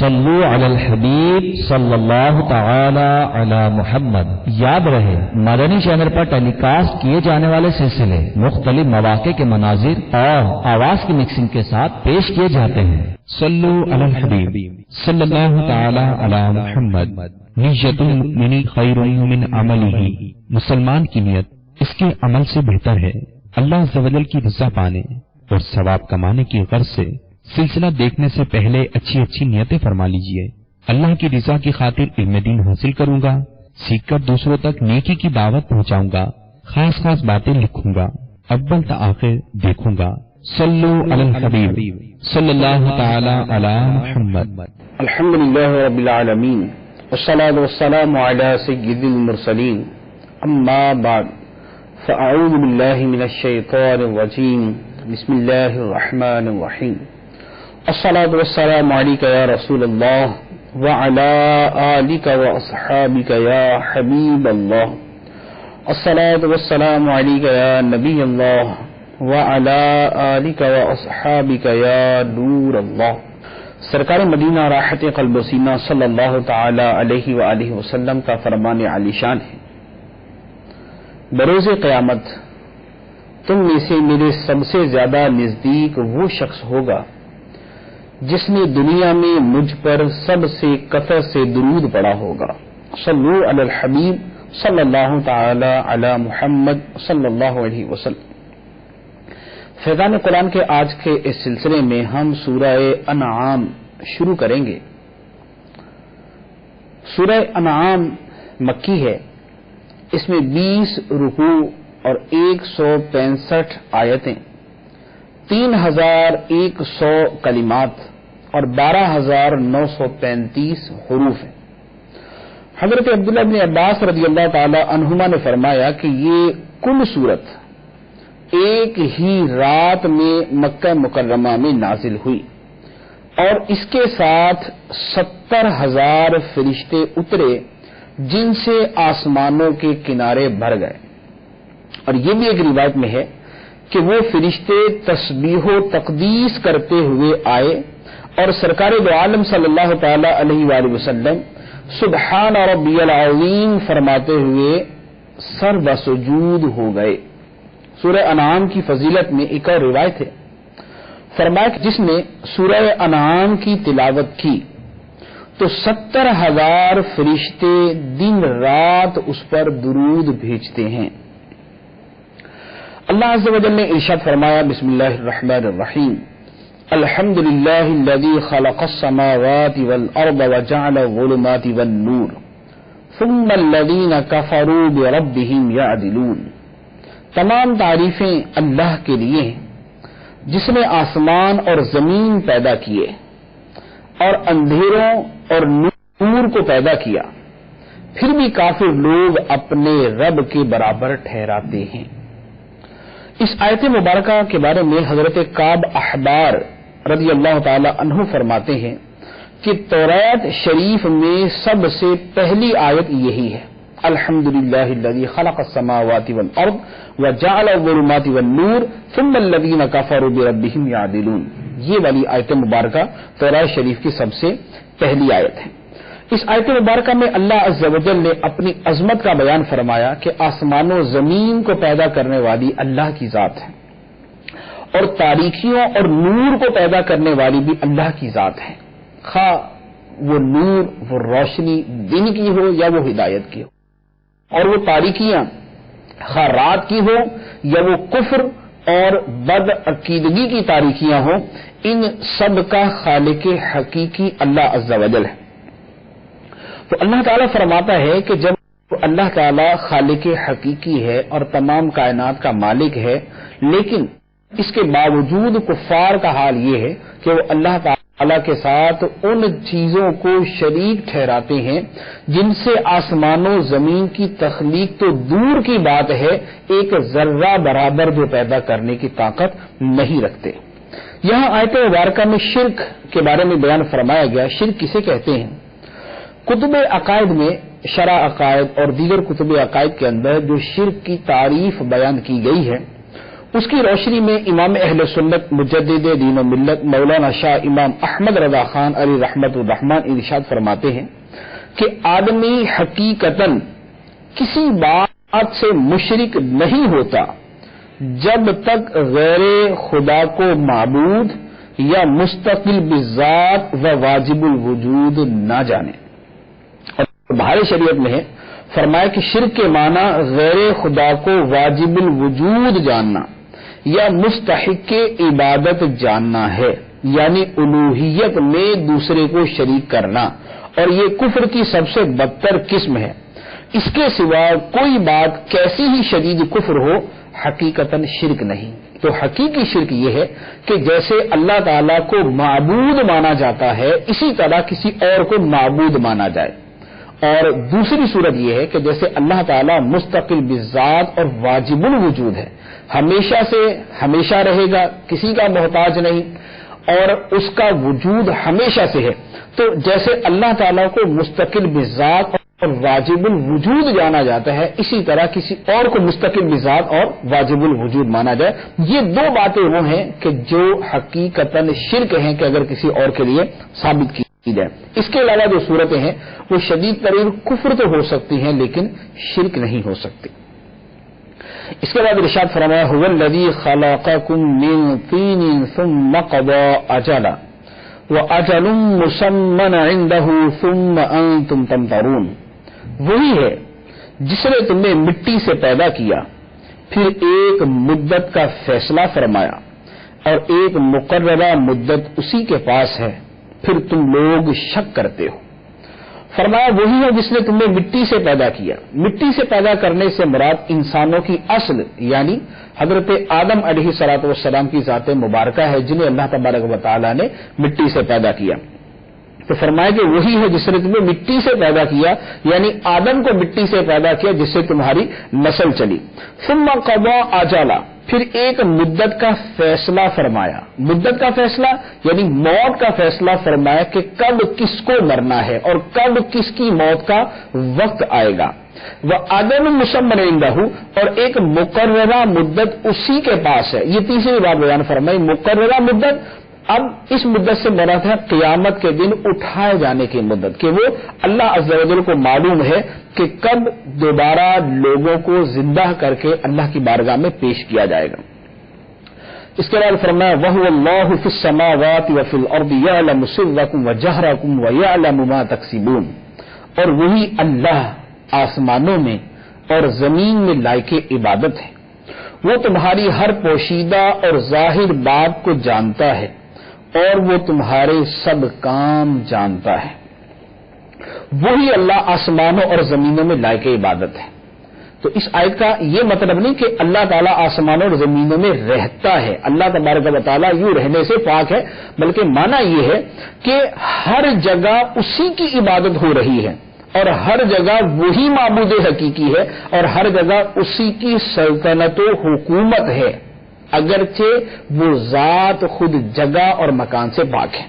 صلو علی الحبیب صلی اللہ تعالی علی محمد۔ یاد رہے مدنی چینل پر ٹیلی کاسٹ کیے جانے والے سلسلے مختلف مواقع کے مناظر اور آواز کی مکسنگ کے ساتھ پیش کیے جاتے ہیں۔ صلو علی الحبیب صلی اللہ تعالی علی محمد۔ نیت المؤمن خیر من عملہ، مسلمان کی نیت اس کے عمل سے بہتر ہے۔ اللہ عز و جل کی رضا پانے اور ثواب کمانے کی غرض سے سلسلہ دیکھنے سے پہلے اچھی اچھی نیتیں فرما لیجئے۔ اللہ کی رضا کی خاطر علم دین حاصل کروں گا، سیکھ کر دوسروں تک نیکی کی دعوت پہنچاؤں گا، خاص خاص باتیں لکھوں گا، اول تا آخر دیکھوں گا۔ صلو علی الحبیب صلی اللہ تعالی علی محمد۔ الحمدللہ رب العالمین والصلاة والسلام علی سید المرسلین، اما بعد فاعوذ باللہ من الشیطان الرجیم، بسم اللہ الرحمن الرحیم۔ الصلاة والسلام علیک یا رسول اللہ وعلی آلک واصحابک یا حبیب اللہ۔ الصلاة والسلام علیک یا نبی اللہ وعلی آلک واصحابک یا نور اللہ۔ سرکار مدینہ راحت قلب و سینہ صلی اللہ تعالی علیہ وآلہ وسلم کا فرمان عالی شان ہے، بروز قیامت تم میں سے میرے سب سے زیادہ نزدیک وہ شخص ہوگا جس نے دنیا میں مجھ پر سب سے کثرت سے درود پڑھا ہوگا۔ صلو علی الحبیب صلی اللہ تعالی علی محمد صلی اللہ علیہ وسلم۔ فیضان قرآن کے آج کے اس سلسلے میں ہم سورہ انعام شروع کریں گے۔ سورہ انعام مکی ہے، اس میں 20 رکوع اور 165 آیتیں، 3100 کلمات اور 12935 حروف ہیں۔ حضرت عبداللہ بن عباس رضی اللہ تعالی عنہما نے فرمایا کہ یہ کل سورت ایک ہی رات میں مکہ مکرمہ میں نازل ہوئی اور اس کے ساتھ 70,000 فرشتے اترے جن سے آسمانوں کے کنارے بھر گئے۔ اور یہ بھی ایک روایت میں ہے کہ وہ فرشتے تسبیح و تقدیس کرتے ہوئے آئے اور سرکار دو عالم صلی اللہ تعالی علیہ وآلہ وسلم سبحان ربی العظیم فرماتے ہوئے سر بسجود ہو گئے۔ سورہ انعام کی فضیلت میں ایک اور روایت ہے، فرمایا کہ جس نے سورہ انعام کی تلاوت کی تو 70,000 فرشتے دن رات اس پر درود بھیجتے ہیں۔ اللہ عز و جل نے ارشاد فرمایا، بسم اللہ الرحمن الرحیم، الحمد للہ الذی خلق السماوات والارض وجعل الظلمات والنور ثم الذین کفروا بربہم یعدلون۔ تمام تعریفیں اللہ کے لیے ہیں جس نے آسمان اور زمین پیدا کیے اور اندھیروں اور نور کو پیدا کیا، پھر بھی کافر لوگ اپنے رب کے برابر ٹھہراتے ہیں۔ اس آیت مبارکہ کے بارے میں حضرت کعب احبار رضی اللہ تعالی عنہ فرماتے ہیں کہ توریت شریف میں سب سے پہلی آیت یہی ہے، الحمدللہ الذی خلق السماوات والارض وجعل الظلمات والنور ثم الذین کفروا بربہم یعدلون۔ یہ والی آیت مبارکہ توریت شریف کی سب سے پہلی آیت ہے۔ اس آیت مبارکہ میں اللہ عز و جل نے اپنی عظمت کا بیان فرمایا کہ آسمان و زمین کو پیدا کرنے والی اللہ کی ذات ہے اور تاریکیوں اور نور کو پیدا کرنے والی بھی اللہ کی ذات ہے، خواہ وہ نور وہ روشنی دن کی ہو یا وہ ہدایت کی ہو، اور وہ تاریکیاں خواہ رات کی ہو یا وہ کفر اور بد عقیدگی کی تاریکیاں ہوں، ان سب کا خالق حقیقی اللہ عز و جل ہے۔ تو اللہ تعالیٰ فرماتا ہے کہ جب اللہ تعالیٰ خالق حقیقی ہے اور تمام کائنات کا مالک ہے، لیکن اس کے باوجود کفار کا حال یہ ہے کہ وہ اللہ تعالیٰ کے ساتھ ان چیزوں کو شریک ٹھہراتے ہیں جن سے آسمان و زمین کی تخلیق تو دور کی بات ہے، ایک ذرہ برابر جو پیدا کرنے کی طاقت نہیں رکھتے۔ یہاں آیت مبارکہ میں شرک کے بارے میں بیان فرمایا گیا۔ شرک کسے کہتے ہیں؟ کتب عقائد میں شرع عقائد اور دیگر کتب عقائد کے اندر جو شرک کی تعریف بیان کی گئی ہے اس کی روشنی میں امام اہل سنت مجدد دین و ملت مولانا شاہ امام احمد رضا خان علی رحمت الرحمان ارشاد فرماتے ہیں کہ آدمی حقیقتاً کسی بات سے مشرک نہیں ہوتا جب تک غیر خدا کو معبود یا مستقل بذات و واجب الوجود نہ جانے. اور بہار شریعت میں ہے فرمایا کہ شرک کے معنی غیر خدا کو واجب الوجود جاننا یا مستحق عبادت جاننا ہے، یعنی الوہیت میں دوسرے کو شریک کرنا، اور یہ کفر کی سب سے بدتر قسم ہے. اس کے سوا کوئی بات کیسی ہی شدید کفر ہو حقیقتاً شرک نہیں. تو حقیقی شرک یہ ہے کہ جیسے اللہ تعالیٰ کو معبود مانا جاتا ہے اسی طرح کسی اور کو معبود مانا جائے. اور دوسری صورت یہ ہے کہ جیسے اللہ تعالیٰ مستقل بذات اور واجب الوجود ہے، ہمیشہ سے ہمیشہ رہے گا، کسی کا محتاج نہیں، اور اس کا وجود ہمیشہ سے ہے. تو جیسے اللہ تعالیٰ کو مستقل بذات اور واجب الوجود جانا جاتا ہے اسی طرح کسی اور کو مستقل بذات اور واجب الوجود مانا جائے. یہ دو باتیں وہ ہیں کہ جو حقیقتاً شرک ہیں کہ اگر کسی اور کے لیے ثابت کی جائے. اس کے علاوہ جو صورتیں ہیں وہ شدید ترین کفر تو ہو سکتی ہیں لیکن شرک نہیں ہو سکتی. اس کے بعد ارشاد فرمایا هو الذی خلقکم من طین ثم قضى اجلا واجل مسمى عنده ثم انتم تمترون. وہی ہے جس نے تمہیں مٹی سے پیدا کیا، پھر ایک مدت کا فیصلہ فرمایا اور ایک مقررہ مدت اسی کے پاس ہے، پھر تم لوگ شک کرتے ہو. فرمایا وہی ہے جس نے تمہیں مٹی سے پیدا کیا. مٹی سے پیدا کرنے سے مراد انسانوں کی اصل یعنی حضرت آدم علیہ الصلوۃ والسلام کی ذات مبارکہ ہے جنہیں اللہ تبارک و تعالی نے مٹی سے پیدا کیا. تو فرمایا کہ وہی ہے جس نے تمہیں مٹی سے پیدا کیا، یعنی آدم کو مٹی سے پیدا کیا جس سے تمہاری نسل چلی. ثم قضى اجلا، پھر ایک مدت کا فیصلہ فرمایا. مدت کا فیصلہ یعنی موت کا فیصلہ فرمایا کہ کب کس کو مرنا ہے اور کب کس کی موت کا وقت آئے گا. وَأَجَلٌ مُّسَمًّى عِندَهُ، اور ایک مقررہ مدت اسی کے پاس ہے. یہ تیسری بات بیان فرمائی، مقررہ مدت. اب اس مدت سے مراد ہے قیامت کے دن اٹھائے جانے کی مدت، کہ وہ اللہ عز و جل کو معلوم ہے کہ کب دوبارہ لوگوں کو زندہ کر کے اللہ کی بارگاہ میں پیش کیا جائے گا. اس کے بعد فرمایا وَهُوَ اللَّهُ فِي السَّمَاوَاتِ وَفِي الْأَرْضِ يَعْلَمُ سِرَّكُمْ وَجَهْرَكُمْ وَيَعْلَمُ مَا تَكْسِبُونَ. اور وہی اللہ آسمانوں میں اور زمین میں لائق عبادت ہے، وہ تمہاری ہر پوشیدہ اور ظاہر بات کو جانتا ہے اور وہ تمہارے سب کام جانتا ہے. وہی اللہ آسمانوں اور زمینوں میں لائق عبادت ہے. تو اس آیت کا یہ مطلب نہیں کہ اللہ تعالیٰ آسمانوں اور زمینوں میں رہتا ہے، اللہ تبارک و تعالیٰ یوں رہنے سے پاک ہے، بلکہ معنی یہ ہے کہ ہر جگہ اسی کی عبادت ہو رہی ہے اور ہر جگہ وہی معبود حقیقی ہے اور ہر جگہ اسی کی سلطنت و حکومت ہے، اگرچہ وہ ذات خود جگہ اور مکان سے پاک ہے.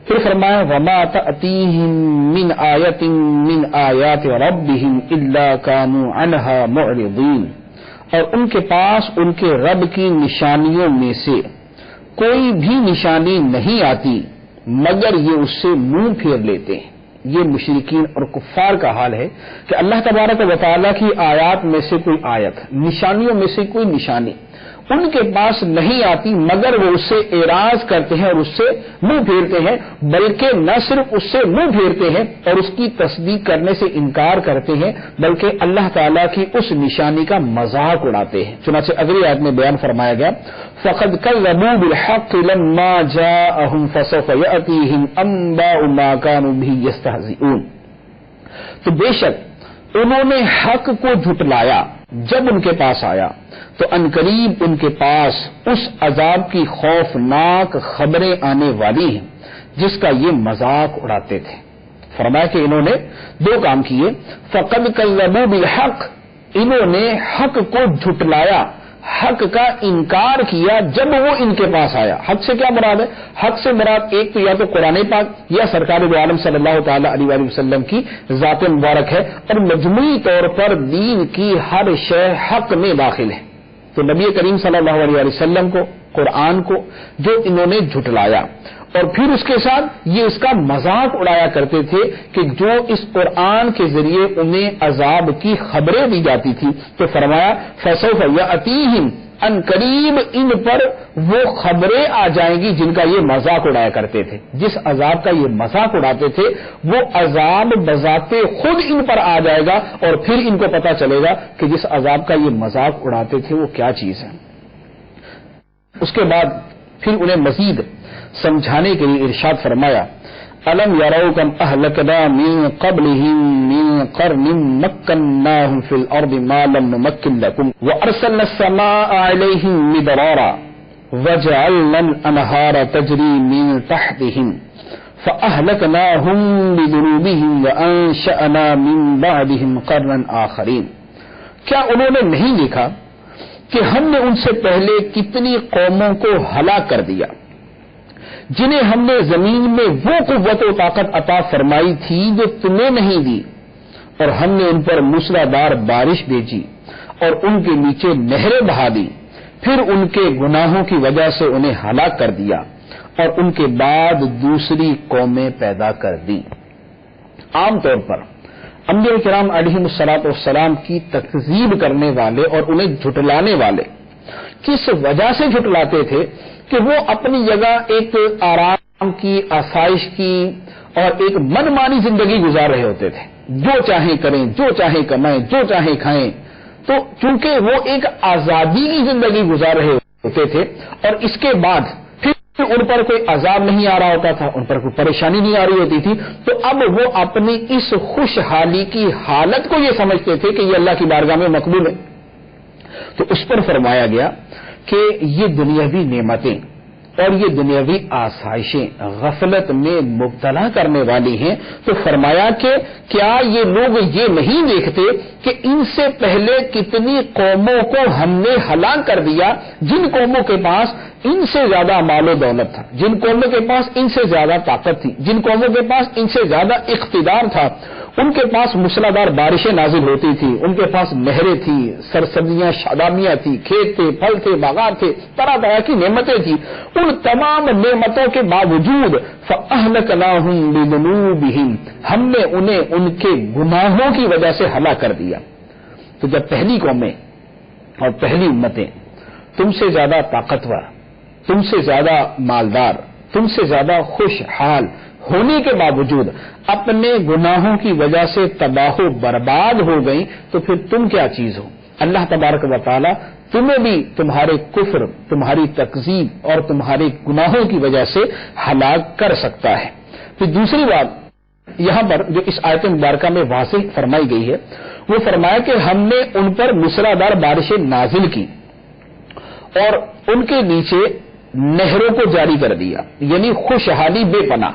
پھر فرمایا وَمَا تَأْتِيهِم مِّنْ آيَةٍ مِّنْ آيَاتِ رَبِّهِمْ إِلَّا كَانُوا عَنْهَا مُعْرِضِينَ. اور ان کے پاس ان کے رب کی نشانیوں میں سے کوئی بھی نشانی نہیں آتی مگر یہ اس سے منہ پھیر لیتے ہیں. یہ مشرکین اور کفار کا حال ہے کہ اللہ تبارک و تعالیٰ کی آیات میں سے کوئی آیت، نشانیوں میں سے کوئی نشانی ان کے پاس نہیں آتی مگر وہ اس سے اعراض کرتے ہیں اور اس سے منہ پھیرتے ہیں، بلکہ نہ صرف اس سے منہ پھیرتے ہیں اور اس کی تصدیق کرنے سے انکار کرتے ہیں بلکہ اللہ تعالیٰ کی اس نشانی کا مذاق اڑاتے ہیں. چنانچہ اگلی آیت میں بیان فرمایا گیا فَقَدْ كَذَّبُوا بِالْحَقِّ لَمَّا جَاءَهُمْ فَسَوْفَ يَأْتِيهِمْ أَنبَاءُ مَا كَانُوا بِهِ يَسْتَهْزِئُونَ. تو بے شک انہوں نے حق کو جھٹلایا جب ان کے پاس آیا تو عنقریب ان کے پاس اس عذاب کی خوفناک خبریں آنے والی ہیں جس کا یہ مذاق اڑاتے تھے. فرمایا کہ انہوں نے دو کام کیے. فَقَدْ كَذَّبُوا بِالْحَقِّ، انہوں نے حق کو جھٹلایا، حق کا انکار کیا جب وہ ان کے پاس آیا. حق سے کیا مراد ہے؟ حق سے مراد ایک تو یا تو قرآن پاک یا سرکار دو عالم صلی اللہ تعالی علیہ وآلہ وسلم کی ذات مبارک ہے، اور مجموعی طور پر دین کی ہر شے حق میں داخل ہے. تو نبی کریم صلی اللہ علیہ وسلم کو، قرآن کو جو انہوں نے جھٹلایا، اور پھر اس کے ساتھ یہ اس کا مذاق اڑایا کرتے تھے کہ جو اس قرآن کے ذریعے انہیں عذاب کی خبریں دی جاتی تھی، تو فرمایا فسوف یاتیہم، ان قریب ان پر وہ خبریں آ جائیں گی جن کا یہ مذاق اڑایا کرتے تھے، جس عذاب کا یہ مذاق اڑاتے تھے وہ عذاب بذات خود ان پر آ جائے گا، اور پھر ان کو پتا چلے گا کہ جس عذاب کا یہ مذاق اڑاتے تھے وہ کیا چیز ہے۔ اس کے بعد پھر انہیں مزید سمجھانے کے لیے ارشاد فرمایا الم یروا کم اہلکنا من قبلہم من قرن مکناہم فی الارض ما لم نمکن لکم وارسلنا السماء علیہم مدرارا وجعلنا الانہار تجری من تحتہم فاہلکناہم بذنوبہم وانشأنا من بعدہم قرنا آخرین۔ کیا انہوں نے نہیں دیکھا کہ ہم نے ان سے پہلے کتنی قوموں کو ہلاک کر دیا جنہیں ہم نے زمین میں وہ قوت و طاقت عطا فرمائی تھی جو تمہیں نہیں دی، اور ہم نے ان پر موسلادھار بارش بھیجی اور ان کے نیچے نہریں بہا دی، پھر ان کے گناہوں کی وجہ سے انہیں ہلاک کر دیا اور ان کے بعد دوسری قومیں پیدا کر دی۔ عام طور پر انبیاء کرام علیہم الصلوۃ والسلام کی تکذیب کرنے والے اور انہیں جھٹلانے والے کس وجہ سے جھٹلاتے تھے کہ وہ اپنی جگہ ایک آرام کی، آسائش کی اور ایک من مانی زندگی گزار رہے ہوتے تھے، جو چاہیں کریں، جو چاہیں کمائیں، جو چاہیں کھائیں۔ تو چونکہ وہ ایک آزادی کی زندگی گزار رہے ہوتے تھے اور اس کے بعد پھر ان پر کوئی عذاب نہیں آ رہا ہوتا تھا، ان پر کوئی پریشانی نہیں آ رہی ہوتی تھی، تو اب وہ اپنی اس خوشحالی کی حالت کو یہ سمجھتے تھے کہ یہ اللہ کی بارگاہ میں مقبول ہے۔ تو اس پر فرمایا گیا کہ یہ دنیاوی نعمتیں اور یہ دنیاوی آسائشیں غفلت میں مبتلا کرنے والی ہیں، تو فرمایا کہ کیا یہ لوگ یہ نہیں دیکھتے کہ ان سے پہلے کتنی قوموں کو ہم نے ہلاک کر دیا جن قوموں کے پاس ان سے زیادہ مال و دولت تھا، جن قوموں کے پاس ان سے زیادہ طاقت تھی، جن قوموں کے پاس ان سے زیادہ اقتدار تھا، ان کے پاس موسلادھار بارشیں نازل ہوتی تھی، ان کے پاس نہریں تھی، سرسبزیاں شادابیاں تھی، کھیت تھے، پھل تھے، باغات تھے، طرح طرح کی نعمتیں تھیں، ان تمام نعمتوں کے باوجود فأہلکناہم بذنوبہم، ہم نے انہیں ان کے گناہوں کی وجہ سے ہلاک کر دیا۔ تو جب پہلی قومیں اور پہلی امتیں تم سے زیادہ طاقتور، تم سے زیادہ مالدار، تم سے زیادہ خوشحال ہونے کے باوجود اپنے گناہوں کی وجہ سے تباہ و برباد ہو گئی، تو پھر تم کیا چیز ہو؟ اللہ تبارک و تعالی تمہیں بھی تمہارے کفر، تمہاری تکذیب اور تمہارے گناہوں کی وجہ سے ہلاک کر سکتا ہے۔ پھر دوسری بات یہاں پر جو اس آیت مبارکہ میں واضح فرمائی گئی ہے، وہ فرمایا کہ ہم نے ان پر موسلادھار بارشیں نازل کی اور ان کے نیچے نہروں کو جاری کر دیا، یعنی خوشحالی بے پناہ،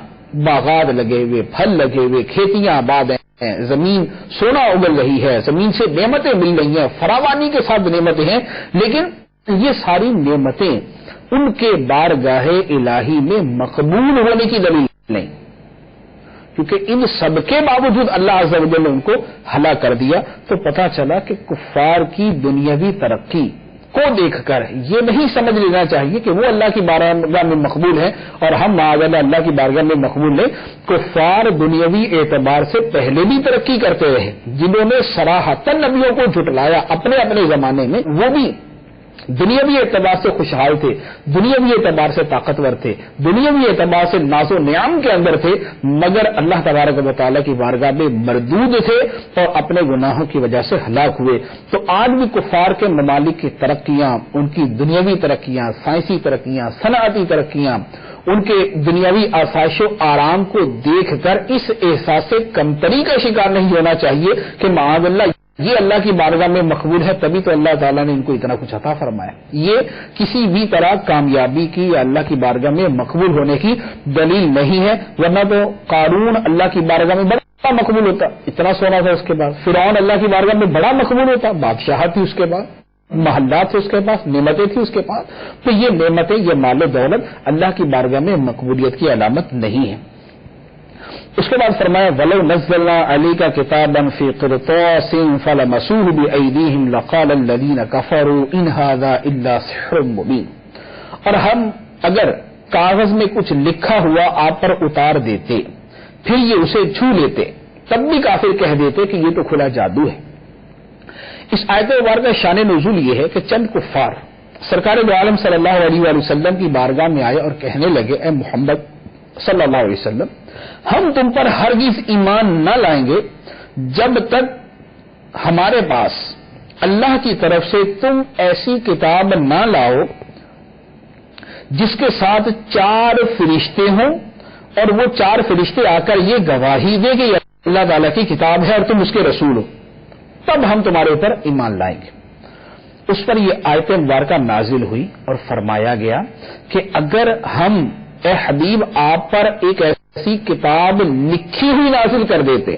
باغات لگے ہوئے، پھل لگے ہوئے، کھیتیاں آباد ہیں، زمین سونا اگل رہی ہے، زمین سے نعمتیں مل رہی ہیں، فراوانی کے ساتھ نعمتیں ہیں، لیکن یہ ساری نعمتیں ان کے بارگاہ الہی میں مقبول ہونے کی دلیل نہیں، کیونکہ ان سب کے باوجود اللہ عز و جل نے ان کو ہلاک کر دیا۔ تو پتہ چلا کہ کفار کی دنیاوی ترقی کو دیکھ کر یہ نہیں سمجھ لینا چاہیے کہ وہ اللہ کی بارگاہ میں مقبول ہے اور ہم معاذ اللہ کی بارگاہ میں مقبول نہیں۔ کفار دنیاوی اعتبار سے پہلے بھی ترقی کرتے رہے، جنہوں نے صراحتاً نبیوں کو جھٹلایا اپنے اپنے زمانے میں، وہ بھی دنیاوی اعتبار سے خوشحال تھے، دنیاوی اعتبار سے طاقتور تھے، دنیاوی اعتبار سے ناز و نعم کے اندر تھے، مگر اللہ تبارک و تعالیٰ کی بارگاہ میں مردود تھے اور اپنے گناہوں کی وجہ سے ہلاک ہوئے۔ تو آج بھی کفار کے ممالک کی ترقیاں، ان کی دنیاوی ترقیاں، سائنسی ترقیاں، صنعتی ترقیاں، ان کے دنیاوی آسائش و آرام کو دیکھ کر اس احساس سے کمتری کا شکار نہیں ہونا چاہیے کہ معاذ اللہ یہ اللہ کی بارگاہ میں مقبول ہے، تبھی تو اللہ تعالیٰ نے ان کو اتنا کچھ عطا فرمایا۔ یہ کسی بھی طرح کامیابی کی یا اللہ کی بارگاہ میں مقبول ہونے کی دلیل نہیں ہے، ورنہ تو قارون اللہ کی بارگاہ میں بڑا مقبول ہوتا، اتنا سونا تھا اس کے بعد، فرعون اللہ کی بارگاہ میں بڑا مقبول ہوتا، بادشاہت تھی اس کے بعد، محلات تھے اس کے پاس، نعمتیں تھی اس کے پاس۔ تو یہ نعمتیں، یہ مال و دولت اللہ کی بارگاہ میں مقبولیت کی علامت نہیں ہے۔ اس کے بعد فرمایا وَلَوْ نَزَّلْنَا عَلَيْكَ كِتَابًا فِي قِرْطَاسٍ فَلَمَسُوهُ بِأَيْدِيهِمْ لَقَالَ الَّذِينَ كَفَرُوا إِنْ هَذَا إِلَّا سِحْرٌ مُبِينٌ، اور ہم اگر کاغذ میں کچھ لکھا ہوا آپ پر اتار دیتے پھر یہ اسے چھو لیتے تب بھی کافر کہہ دیتے کہ یہ تو کھلا جادو ہے۔ اس آیت مبارکہ کا شان نزول یہ ہے کہ چند کفار سرکار دو عالم صلی اللہ علیہ وآلہ وسلم کی بارگاہ میں آئے اور کہنے لگے اے محمد صلی اللہ علیہ وسلم، ہم تم پر ہرگز ایمان نہ لائیں گے جب تک ہمارے پاس اللہ کی طرف سے تم ایسی کتاب نہ لاؤ جس کے ساتھ 4 فرشتے ہوں اور وہ 4 فرشتے آ کر یہ گواہی دے کہ یہ اللہ تعالیٰ کی کتاب ہے اور تم اس کے رسول ہو، تب ہم تمہارے اوپر ایمان لائیں گے۔ اس پر یہ آیت مبارکہ نازل ہوئی اور فرمایا گیا کہ اگر ہم اے حبیب آپ پر ایک ایسی کتاب لکھی ہوئی نازل کر دیتے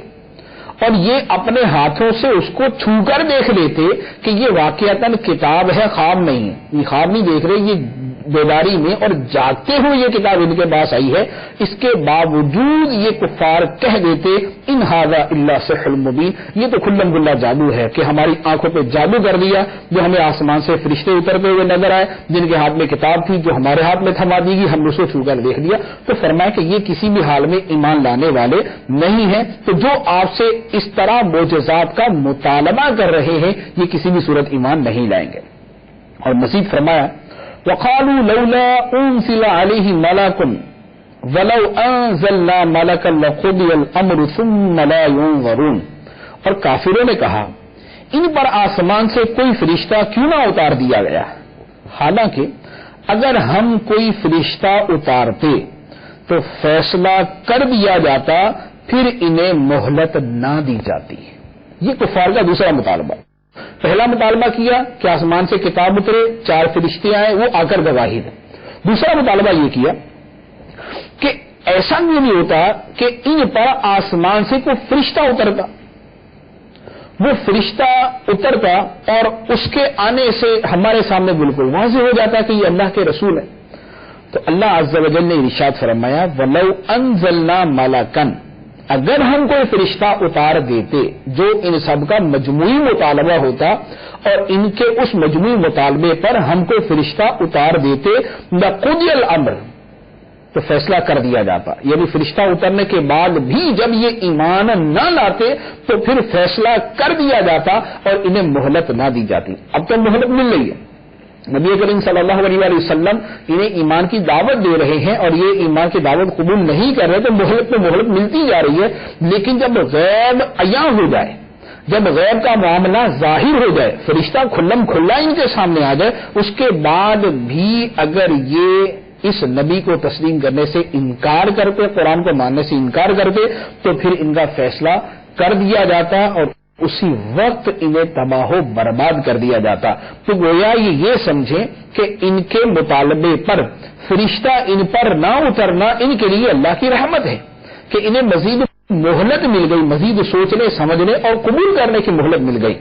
اور یہ اپنے ہاتھوں سے اس کو چھو کر دیکھ لیتے کہ یہ واقعتاً کتاب ہے، خواب نہیں ہے، یہ خواب نہیں دیکھ رہے، یہ بیداری میں اور جاگتے ہوئے یہ کتاب ان کے پاس آئی ہے، اس کے باوجود یہ کفار کہہ دیتے ان ھذا الا سحر مبین، یہ تو کھلم کھلا جادو ہے کہ ہماری آنکھوں پہ جادو کر دیا، جو ہمیں آسمان سے فرشتے اترتے ہوئے نظر آئے جن کے ہاتھ میں کتاب تھی جو ہمارے ہاتھ میں تھما دی گئی، ہم نے اسے چھو کر دیکھ لیا۔ تو فرمایا کہ یہ کسی بھی حال میں ایمان لانے والے نہیں ہیں، تو جو آپ سے اس طرح معجزات کا مطالبہ کر رہے ہیں یہ کسی بھی صورت ایمان نہیں لائیں گے۔ اور مزید فرمایا وَقَالُوا لَوْلَا أُنزِلَ عَلَيْهِ مَلَكٌ وَلَوْ أَنزَلْنَا مَلَكًا لَقُضِيَ الْأَمْرُ ثُمَّ لَا يُنظَرُونَ، اور کافروں نے کہا ان پر آسمان سے کوئی فرشتہ کیوں نہ اتار دیا گیا، حالانکہ اگر ہم کوئی فرشتہ اتارتے تو فیصلہ کر دیا جاتا پھر انہیں مہلت نہ دی جاتی۔ یہ کفار کا دوسرا مطالبہ۔ پہلا مطالبہ کیا کہ آسمان سے کتاب اترے، 4 فرشتے آئے، وہ آ کر گواہی دیں۔ دوسرا مطالبہ یہ کیا کہ ایسا بھی نہیں ہوتا کہ ان پر آسمان سے کوئی فرشتہ اترتا، وہ فرشتہ اترتا اور اس کے آنے سے ہمارے سامنے بالکل واضح ہو جاتا کہ یہ اللہ کے رسول ہے۔ تو اللہ عز و جل نے ارشاد فرمایا وَلَوْ أَنزَلْنَا مَلَكًا، اگر ہم کوئی فرشتہ اتار دیتے جو ان سب کا مجموعی مطالبہ ہوتا اور ان کے اس مجموعی مطالبے پر ہم کوئی فرشتہ اتار دیتے لَقُضِيَ الْأَمْرُ، تو فیصلہ کر دیا جاتا، یعنی فرشتہ اترنے کے بعد بھی جب یہ ایمان نہ لاتے تو پھر فیصلہ کر دیا جاتا اور انہیں مہلت نہ دی جاتی۔ اب تو مہلت مل رہی ہے، نبی کریم صلی اللہ علیہ وآلہ وسلم انہیں ایمان کی دعوت دے رہے ہیں اور یہ ایمان کی دعوت قبول نہیں کر رہے تو مہلت پہ مہلت ملتی جا رہی ہے، لیکن جب غیب عیاں ہو جائے، جب غیب کا معاملہ ظاہر ہو جائے، فرشتہ کھلم کھلا ان کے سامنے آ جائے، اس کے بعد بھی اگر یہ اس نبی کو تسلیم کرنے سے انکار کرتے، قرآن کو ماننے سے انکار کرتے تو پھر ان کا فیصلہ کر دیا جاتا اور اسی وقت انہیں تباہ و برباد کر دیا جاتا۔ تو گویا یہ سمجھیں کہ ان کے مطالبے پر فرشتہ ان پر نہ اترنا ان کے لیے اللہ کی رحمت ہے کہ انہیں مزید مہلت مل گئی، مزید سوچنے سمجھنے اور قبول کرنے کی مہلت مل گئی۔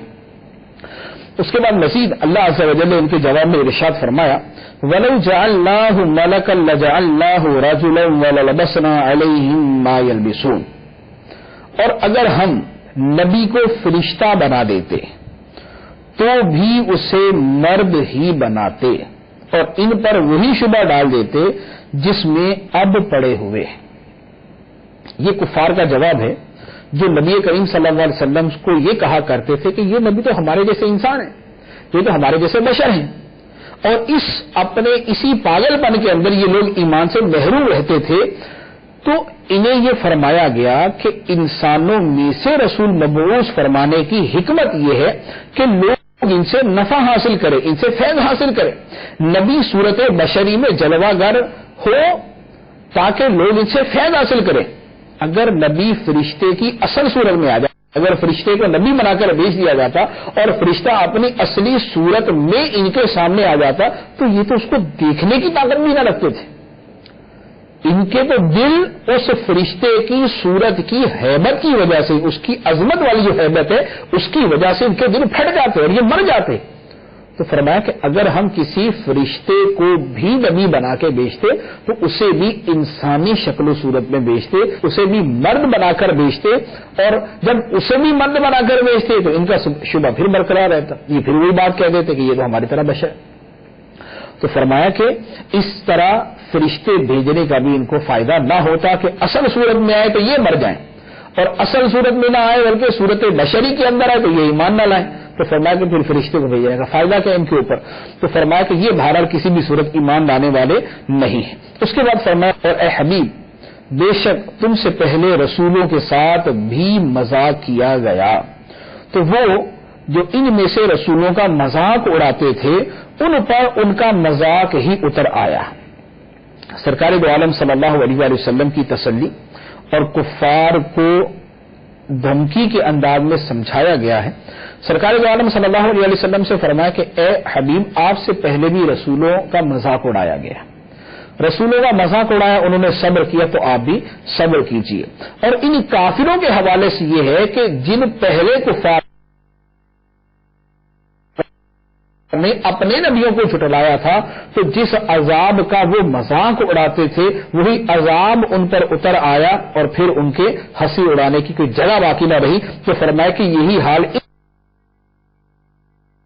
اس کے بعد مزید اللہ عز و جل نے ان کے جواب میں ارشاد فرمایا وَلَوْ جَعَلْنَاهُ مَلَكًا لَجَعَلْنَاهُ رَجُلًا وَلَلَبَسْنَا عَلَيْهِمْ مَا يَلْبِسُونَ، اور اگر ہم نبی کو فرشتہ بنا دیتے تو بھی اسے مرد ہی بناتے اور ان پر وہی شبہ ڈال دیتے جس میں اب پڑے ہوئے۔ یہ کفار کا جواب ہے جو نبی کریم صلی اللہ علیہ وسلم کو یہ کہا کرتے تھے کہ یہ نبی تو ہمارے جیسے انسان ہیں، یہ تو ہمارے جیسے بشر ہیں، اور اسی پاگل پن کے اندر یہ لوگ ایمان سے محروم رہتے تھے۔ تو انہیں یہ فرمایا گیا کہ انسانوں میں سے رسول مبعوث فرمانے کی حکمت یہ ہے کہ لوگ ان سے نفع حاصل کرے، ان سے فیض حاصل کرے، نبی صورت بشری میں جلوہ گر ہو تاکہ لوگ ان سے فیض حاصل کریں۔ اگر نبی فرشتے کی اصل صورت میں آ جائے، اگر فرشتے کو نبی بنا کر بھیج دیا جاتا اور فرشتہ اپنی اصلی صورت میں ان کے سامنے آ جاتا تو یہ تو اس کو دیکھنے کی طاقت بھی نہ رکھتے تھے، ان کے تو دل اس فرشتے کی صورت کی ہیبت کی وجہ سے، اس کی عظمت والی جو ہیبت ہے اس کی وجہ سے ان کے دل پھٹ جاتے اور یہ مر جاتے۔ تو فرمایا کہ اگر ہم کسی فرشتے کو بھی نبی بنا کے بیچتے تو اسے بھی انسانی شکل و صورت میں بیچتے، اسے بھی مرد بنا کر بیچتے، اور جب اسے بھی مرد بنا کر بیچتے تو ان کا شبہ پھر برقرار رہتا، یہ پھر وہی بات کہہ دیتے کہ یہ تو ہماری طرح بشر ہے۔ تو فرمایا کہ اس طرح فرشتے بھیجنے کا بھی ان کو فائدہ نہ ہوتا کہ اصل صورت میں آئے تو یہ مر جائیں، اور اصل صورت میں نہ آئے بلکہ صورت بشری کے اندر آئے تو یہ ایمان نہ لائیں۔ تو فرمایا کہ پھر فرشتے کو بھیجنے کا فائدہ کیا ان کے اوپر؟ تو فرمایا کہ یہ بہرحال کسی بھی صورت ایمان لانے والے نہیں ہیں۔ اس کے بعد فرمایا اور اے حبیب بے شک تم سے پہلے رسولوں کے ساتھ بھی مذاق کیا گیا، تو وہ جو ان میں سے رسولوں کا مذاق اڑاتے تھے ان پر ان کا مذاق ہی اتر آیا۔ سرکار دو عالم صلی اللہ علیہ وآلہ وسلم کی تسلی اور کفار کو دھمکی کے انداز میں سمجھایا گیا ہے۔ سرکار دو عالم صلی اللہ علیہ وسلم سے فرمایا کہ اے حبیب آپ سے پہلے بھی رسولوں کا مذاق اڑایا گیا، رسولوں کا مذاق اڑایا، انہوں نے صبر کیا تو آپ بھی صبر کیجیے۔ اور ان کافروں کے حوالے سے یہ ہے کہ جن پہلے کفار نے اپنے نبیوں کو جھٹلایا تھا تو جس عذاب کا وہ مذاق اڑاتے تھے وہی عذاب ان پر اتر آیا اور پھر ان کے ہنسی اڑانے کی کوئی جگہ باقی نہ رہی۔ تو فرمایا کہ یہی حال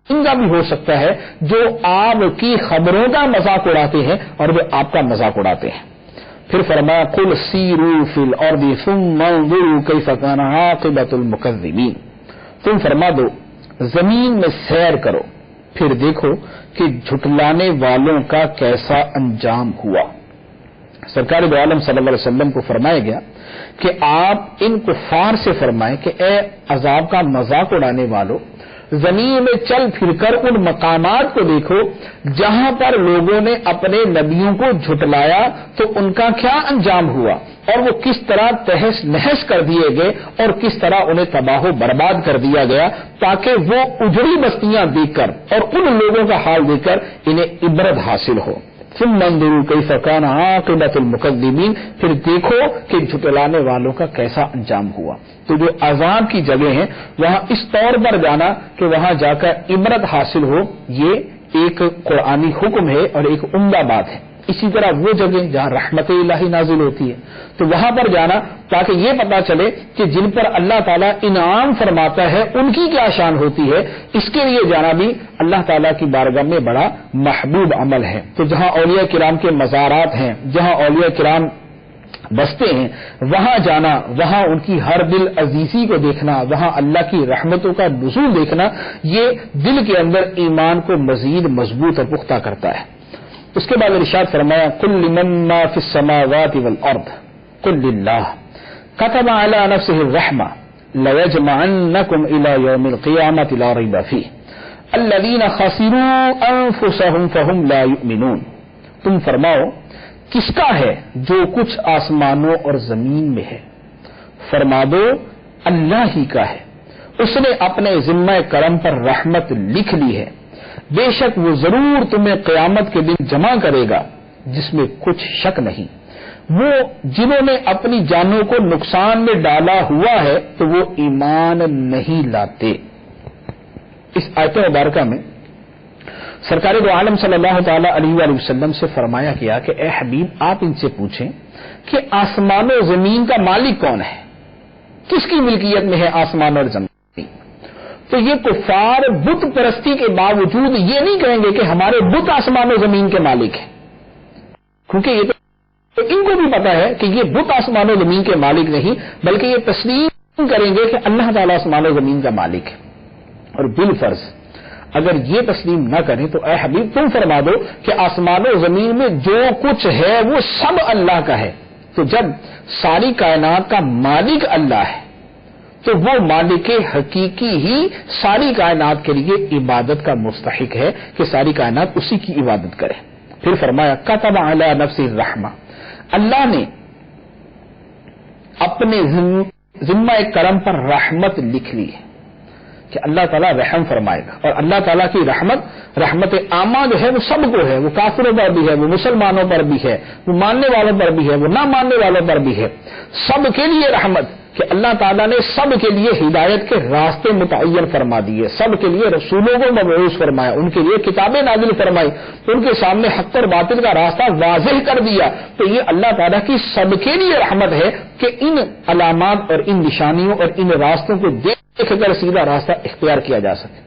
ان کا بھی ہو سکتا ہے جو آپ کی خبروں کا مذاق اڑاتے ہیں اور وہ آپ کا مذاق اڑاتے ہیں۔ پھر فرمایا قل سیروا فی الارض ثم انظروا کیف کان عاقبۃ المکذبین، تم فرما دو زمین میں سیر کرو پھر دیکھو کہ جھٹلانے والوں کا کیسا انجام ہوا۔ سرکار دو عالم صلی اللہ علیہ وسلم کو فرمایا گیا کہ آپ ان کفار سے فرمائیں کہ اے عذاب کا مذاق اڑانے والوں زمین میں چل پھر کر ان مقامات کو دیکھو جہاں پر لوگوں نے اپنے نبیوں کو جھٹلایا تو ان کا کیا انجام ہوا اور وہ کس طرح تہس نہس کر دیے گئے اور کس طرح انہیں تباہ و برباد کر دیا گیا، تاکہ وہ اجڑی بستیاں دیکھ کر اور ان لوگوں کا حال دیکھ کر انہیں عبرت حاصل ہو۔ ثم انظروا کیف کان عاقبۃ المکذبین، پھر دیکھو کہ جھٹلانے والوں کا کیسا انجام ہوا۔ تو جو عذاب کی جگہ ہیں وہاں اس طور پر جانا کہ وہاں جا کر عبرت حاصل ہو، یہ ایک قرآنی حکم ہے اور ایک عمدہ بات ہے۔ اسی طرح وہ جگہ جہاں رحمت الہی نازل ہوتی ہے تو وہاں پر جانا تاکہ یہ پتا چلے کہ جن پر اللہ تعالیٰ انعام فرماتا ہے ان کی کیا شان ہوتی ہے، اس کے لیے جانا بھی اللہ تعالیٰ کی بارگاہ میں بڑا محبوب عمل ہے۔ تو جہاں اولیاء کرام کے مزارات ہیں، جہاں اولیاء کرام بستے ہیں، وہاں جانا، وہاں ان کی ہر دل عزیزی کو دیکھنا، وہاں اللہ کی رحمتوں کا نزول دیکھنا، یہ دل کے اندر ایمان کو مزید مضبوط اور پختہ کرتا ہے۔ اس کے بعد ارشاد فرمایا قل لمن ما فی السماوات والارض قل للہ كتب على نفسه الرحمة ليجمعنكم الى يوم القيامة لا ريب فيه الذين خسروا انفسهم فهم لا يؤمنون، تم فرماؤ کس کا ہے جو کچھ آسمانوں اور زمین میں ہے، فرما دو اللہ ہی کا ہے، اس نے اپنے ذمہ کرم پر رحمت لکھ لی ہے، بے شک وہ ضرور تمہیں قیامت کے دن جمع کرے گا جس میں کچھ شک نہیں۔ وہ جنہوں نے اپنی جانوں کو نقصان میں ڈالا ہوا ہے تو وہ ایمان نہیں لاتے۔ اس آیت مبارکہ میں سرکار دو عالم صلی اللہ تعالی علیہ وآلہ وسلم سے فرمایا گیا کہ اے حبیب آپ ان سے پوچھیں کہ آسمان و زمین کا مالک کون ہے، کس کی ملکیت میں ہے آسمان اور زمین؟ تو یہ کفار بت پرستی کے باوجود یہ نہیں کہیں گے کہ ہمارے بت آسمان و زمین کے مالک ہیں، کیونکہ یہ تو ان کو بھی پتا ہے کہ یہ بت آسمان و زمین کے مالک نہیں بلکہ یہ تسلیم کریں گے کہ اللہ تعالیٰ آسمان و زمین کا مالک ہے۔ اور بالفرض اگر یہ تسلیم نہ کریں تو اے حبیب تم فرما دو کہ آسمان و زمین میں جو کچھ ہے وہ سب اللہ کا ہے۔ تو جب ساری کائنات کا مالک اللہ ہے تو وہ مالک حقیقی ہی ساری کائنات کے لیے عبادت کا مستحق ہے کہ ساری کائنات اسی کی عبادت کرے۔ پھر فرمایا کتب علی نفسہ الرحمہ، اللہ نے اپنے ذمہ کرم پر رحمت لکھ لی ہے کہ اللہ تعالیٰ رحم فرمائے گا، اور اللہ تعالیٰ کی رحمت عامہ جو ہے وہ سب کو ہے، وہ کافروں پر بھی ہے، وہ مسلمانوں پر بھی ہے، وہ ماننے والوں پر بھی ہے، وہ نہ ماننے والوں پر بھی ہے، سب کے لیے رحمت کہ اللہ تعالیٰ نے سب کے لیے ہدایت کے راستے متعین فرما دیے، سب کے لیے رسولوں کو مبعوث فرمایا، ان کے لیے کتابیں نازل فرمائی، ان کے سامنے حق اور باطل کا راستہ واضح کر دیا. تو یہ اللہ تعالیٰ کی سب کے لیے رحمت ہے کہ ان علامات اور ان نشانیوں اور ان راستوں کو دیکھ کر سیدھا راستہ اختیار کیا جا سکے.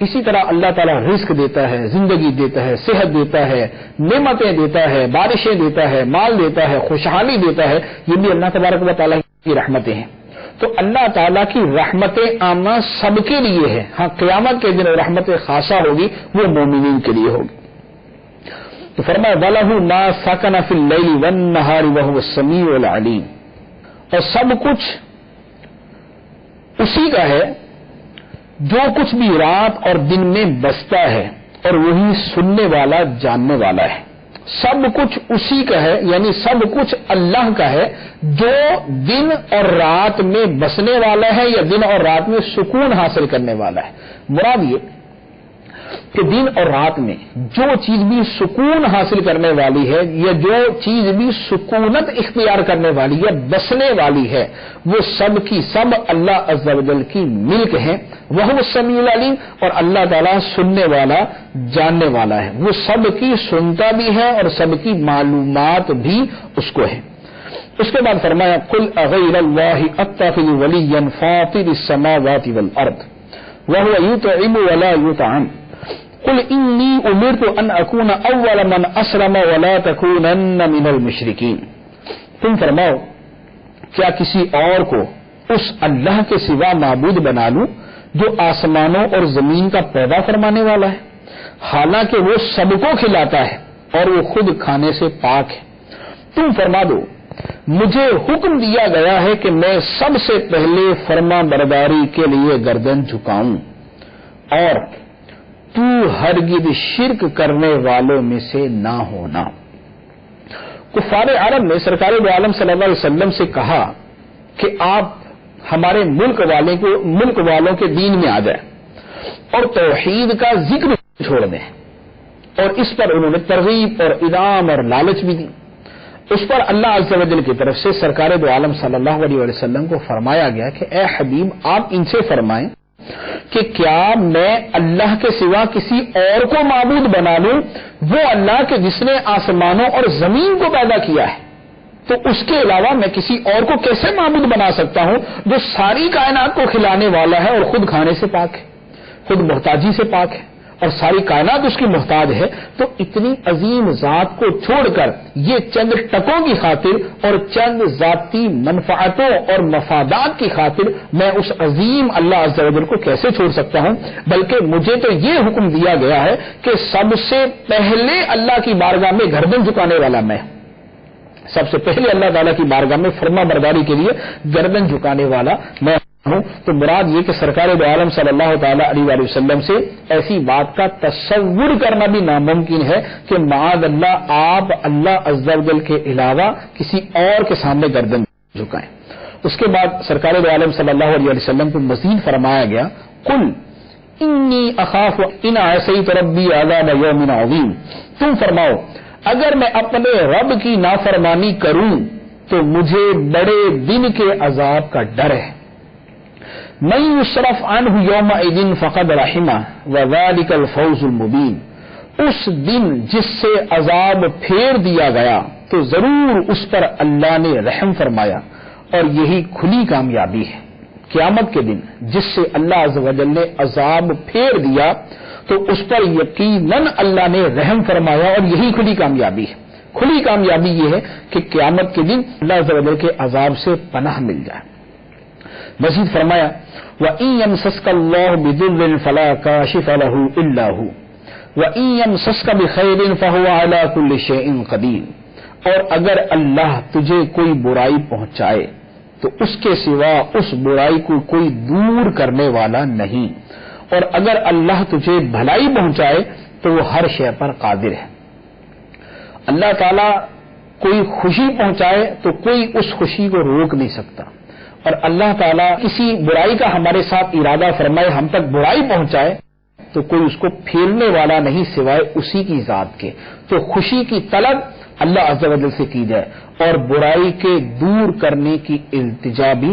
اسی طرح اللہ تعالیٰ رزق دیتا ہے، زندگی دیتا ہے، صحت دیتا ہے، نعمتیں دیتا ہے، بارشیں دیتا ہے، مال دیتا ہے، خوشحالی دیتا ہے. یہ بھی اللہ تبارک و تعالیٰ کی رحمتیں ہیں. تو اللہ تعالیٰ کی رحمتیں عامہ سب کے لیے ہے. ہاں قیامت کے دن رحمت خاصہ ہوگی، وہ مومنین کے لیے ہوگی. تو فرمایا وَلَهُ مَا سَكَنَ فِي اللَّيْلِ وَالنَّهَارِ وَهُوَ السَّمِيعُ الْعَلِيمُ. اور سب کچھ اسی کا ہے جو کچھ بھی رات اور دن میں بستا ہے، اور وہی سننے والا جاننے والا ہے. سب کچھ اسی کا ہے، یعنی سب کچھ اللہ کا ہے جو دن اور رات میں بسنے والا ہے یا دن اور رات میں سکون حاصل کرنے والا ہے. مراد یہ کہ دن اور رات میں جو چیز بھی سکون حاصل کرنے والی ہے یا جو چیز بھی سکونت اختیار کرنے والی ہے، بسنے والی ہے، وہ سب کی سب اللہ عز و جل کی ملک ہے. وہ السمیع العلیم، اور اللہ تعالیٰ سننے والا جاننے والا ہے. وہ سب کی سنتا بھی ہے اور سب کی معلومات بھی اس کو ہے. اس کے بعد فرمایا قل اغیر اللہ اتخذ ولیا فاطر السماوات والارض وهو يطعم ولا يطعم قل انی امرت ان اکون اول من اسلم ولا تکونن من المشرکین. تم فرماؤ کیا کسی اور کو اس اللہ کے سوا معبود بنا لوں جو آسمانوں اور زمین کا پیدا فرمانے والا ہے، حالانکہ وہ سب کو کھلاتا ہے اور وہ خود کھانے سے پاک ہے. تم فرما دو مجھے حکم دیا گیا ہے کہ میں سب سے پہلے فرما برداری کے لیے گردن جھکاؤں، اور تو ہرگز شرک کرنے والوں میں سے نہ ہونا. کفار عرب نے سرکار دو عالم صلی اللہ علیہ وسلم سے کہا کہ آپ ہمارے ملک والوں کے دین میں آ جائیں اور توحید کا ذکر چھوڑ دیں. اور اس پر انہوں نے ترغیب اور انعام اور لالچ بھی دی. اس پر اللہ عز و جل کی طرف سے سرکار دو عالم صلی اللہ علیہ وسلم کو فرمایا گیا کہ اے حبیب آپ ان سے فرمائیں کہ کیا میں اللہ کے سوا کسی اور کو معبود بنا لوں، وہ اللہ کہ جس نے آسمانوں اور زمین کو پیدا کیا ہے، تو اس کے علاوہ میں کسی اور کو کیسے معبود بنا سکتا ہوں جو ساری کائنات کو کھلانے والا ہے اور خود کھانے سے پاک ہے، خود محتاجی سے پاک ہے اور ساری کائنات اس کی محتاج ہے. تو اتنی عظیم ذات کو چھوڑ کر یہ چند ٹکوں کی خاطر اور چند ذاتی منفعتوں اور مفادات کی خاطر میں اس عظیم اللہ عز و جل کو کیسے چھوڑ سکتا ہوں؟ بلکہ مجھے تو یہ حکم دیا گیا ہے کہ سب سے پہلے اللہ کی بارگاہ میں گردن جھکانے والا میں، سب سے پہلے اللہ تعالیٰ کی بارگاہ میں فرما برداری کے لیے گردن جھکانے والا میں ہوں. تو مراد یہ کہ سرکار دو عالم صلی اللہ تعالی علیہ وسلم سے ایسی بات کا تصور کرنا بھی ناممکن ہے کہ معاذ اللہ آپ اللہ عز و جل کے علاوہ کسی اور کے سامنے گردن جھکائیں. اس کے بعد سرکار دو عالم صلی اللہ علیہ وسلم کو مزید فرمایا گیا قل انی اخاف ان عصیت ربی عذاب یوم عظیم. تم فرماؤ اگر میں اپنے رب کی نافرمانی کروں تو مجھے بڑے دن کے عذاب کا ڈر ہے. من یصرف عنہ یومئذ فقد رحمہ وذلک الفوز المبین. اس دن جس سے عذاب پھیر دیا گیا تو ضرور اس پر اللہ نے رحم فرمایا اور یہی کھلی کامیابی ہے. قیامت کے دن جس سے اللہ عز و جل نے عذاب پھیر دیا تو اس پر یقیناً اللہ نے رحم فرمایا اور یہی کھلی کامیابی ہے. کھلی کامیابی یہ ہے کہ قیامت کے دن اللہ عز و جل کے عذاب سے پناہ مل جائے. مزید فرمایا وَإِن يَمْسَسْكَ اللَّهُ بِضُرٍّ فَلَا كَاشِفَ لَهُ إِلَّا هُوَ وَإِن يَمْسَسْكَ بِخَيْرٍ فَهُوَ عَلَى كُلِّ شَيْءٍ قَدِيرٌ. اور اگر اللہ تجھے کوئی برائی پہنچائے تو اس کے سوا اس برائی کو کوئی دور کرنے والا نہیں، اور اگر اللہ تجھے بھلائی پہنچائے تو وہ ہر شے پر قادر ہے. اللہ تعالیٰ کوئی خوشی پہنچائے تو کوئی اس خوشی کو روک نہیں سکتا، اور اللہ تعالیٰ کسی برائی کا ہمارے ساتھ ارادہ فرمائے ہم تک برائی پہنچائے تو کوئی اس کو پھیرنے والا نہیں سوائے اسی کی ذات کے. تو خوشی کی طلب اللہ عز و جل سے کی جائے اور برائی کے دور کرنے کی التجا بھی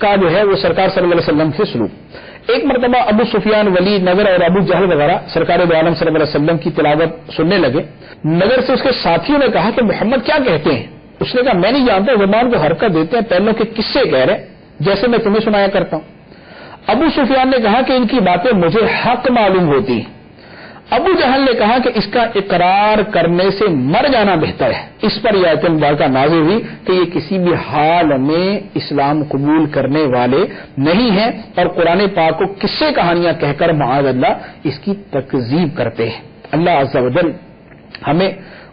کا جو ہے وہ سرکار صلی اللہ علیہ وسلم سے سلوک. ایک مرتبہ ابو سفیان، ولید نگر اور ابو جہل وغیرہ سرکار دو عالم صلی اللہ علیہ وسلم کی تلاوت سننے لگے. نگر سے اس کے ساتھیوں نے کہا کہ محمد کیا کہتے ہیں؟ اس نے کہا میں نہیں جانتا، زبان کو حرکت دیتے ہیں، پہلوں کے قصے کہہ رہے جیسے میں تمہیں سنایا کرتا ہوں. ابو سفیان نے کہا کہ ان کی باتیں مجھے حق معلوم ہوتی ہیں. ابو جہل نے کہا کہ اس کا اقرار کرنے سے مر جانا بہتر ہے. اس پر یہ آیت مبارکہ نازل ہوئی کہ یہ کسی بھی حال میں اسلام قبول کرنے والے نہیں ہیں اور قرآن پاک کو قصے کہانیاں کہہ کر معاذ اللہ اس کی تکذیب کرتے ہیں. اللہ عز و جل ہمیں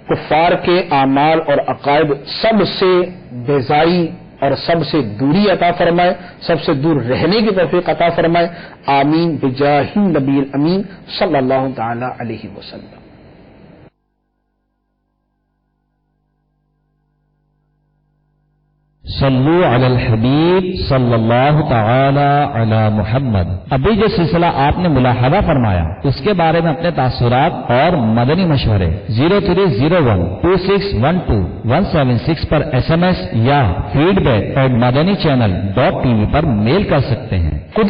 کفار کے اعمال اور عقائد سب سے بیزاری اور سب سے دوری عطا فرمائے، سب سے دور رہنے کی توفیق عطا فرمائے. آمین بجاہ النبی الامین صلی اللہ تعالی علیہ وسلم. صلو علی الحبیب صلی اللہ تعالی علی محمد. ابھی جو سلسلہ آپ نے ملاحظہ فرمایا اس کے بارے میں اپنے تاثرات اور مدنی مشورے 03012612 پر SMS یا feedback@madanichannel.tv پر میل کر سکتے ہیں.